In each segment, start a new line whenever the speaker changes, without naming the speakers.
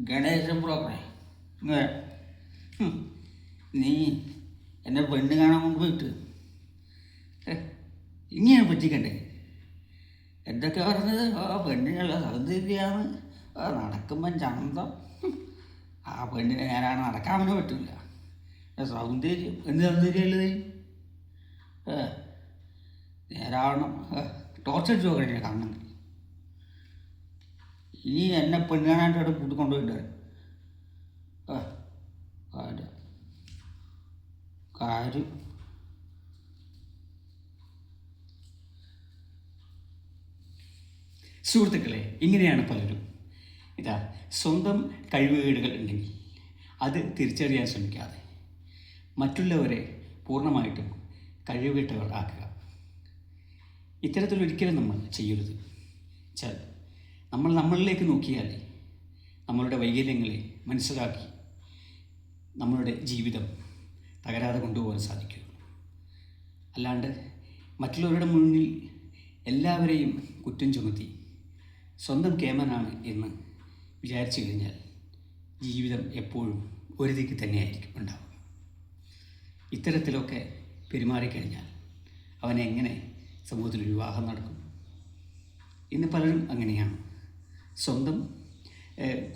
ഗണേശൻ ബ്രോക്കറെ നീ എന്നെ പെണ്ണ് കാണാൻ കൊണ്ടുപോയിട്ട് ഇങ്ങനെ പറ്റിക്കണ്ടേ? എന്തൊക്കെ പറഞ്ഞത്? പെണ്ണിനുള്ള സൗന്ദര്യമാണ്, നടക്കുമ്പം ചന്തം. ആ പെണ്ണിനെ ഞാനാണ് നടക്കാമെന്ന് പറ്റില്ല. സൗന്ദര്യം എന്ത് സൗന്ദര്യമുള്ളത്? നേരാവണം ടോർച്ചടിച്ച് നോക്കണേ കാണണമെങ്കിൽ. ഇനി എന്നെ പെണ്ണ് കാണാനായിട്ട് അവിടെ കൂട്ടിക്കൊണ്ടുപോയിട്ട് കാര്യം
സുഹൃത്തുക്കളെ, ഇങ്ങനെയാണ് പലരും സ്വന്തം കഴിവുകേടുകൾ ഉണ്ടെങ്കിൽ അത് തിരിച്ചറിയാൻ ശ്രമിക്കാതെ മറ്റുള്ളവരെ പൂർണ്ണമായിട്ടും കഴിവുകെട്ടവർ ആക്കുക. ഇത്തരത്തിലൊരിക്കലും നമ്മൾ ചെയ്യരുത്. നമ്മൾ നമ്മളിലേക്ക് നോക്കിയാൽ നമ്മളുടെ വൈകല്യങ്ങളെ മനസ്സിലാക്കി നമ്മളുടെ ജീവിതം തകരാതെ കൊണ്ടുപോകാൻ സാധിക്കും. അല്ലാണ്ട് മറ്റുള്ളവരുടെ മുന്നിൽ എല്ലാവരെയും കുറ്റം ചുമത്തി സ്വന്തം കേമനാണ് എന്ന് വിചാരിച്ചു കഴിഞ്ഞാൽ ജീവിതം എപ്പോഴും ഒരു ദിക്ക് തന്നെയായിരിക്കും ഉണ്ടാവുക. ഇത്തരത്തിലൊക്കെ പെരുമാറിക്കഴിഞ്ഞാൽ അവനെങ്ങനെ സമൂഹത്തിൽ വിവാഹം നടക്കും? ഇന്ന് പലരും അങ്ങനെയാണ്. സ്വന്തം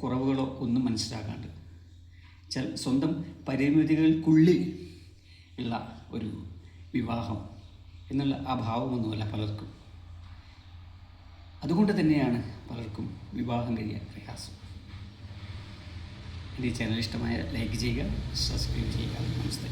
കുറവുകളോ ഒന്നും മനസ്സിലാക്കാണ്ട് സ്വന്തം പരിമിതികൾക്കുള്ളിൽ ഉള്ള ഒരു വിവാഹം എന്നുള്ള ആ ഭാവമൊന്നുമല്ല പലർക്കും. അതുകൊണ്ട് തന്നെയാണ് പലർക്കും വിവാഹം കഴിയാൻ പ്രയാസം. എൻ്റെ ഈ ചാനൽ ഇഷ്ടമായ ലൈക്ക് ചെയ്യുക, സബ്സ്ക്രൈബ് ചെയ്യുക. നമസ്തേ.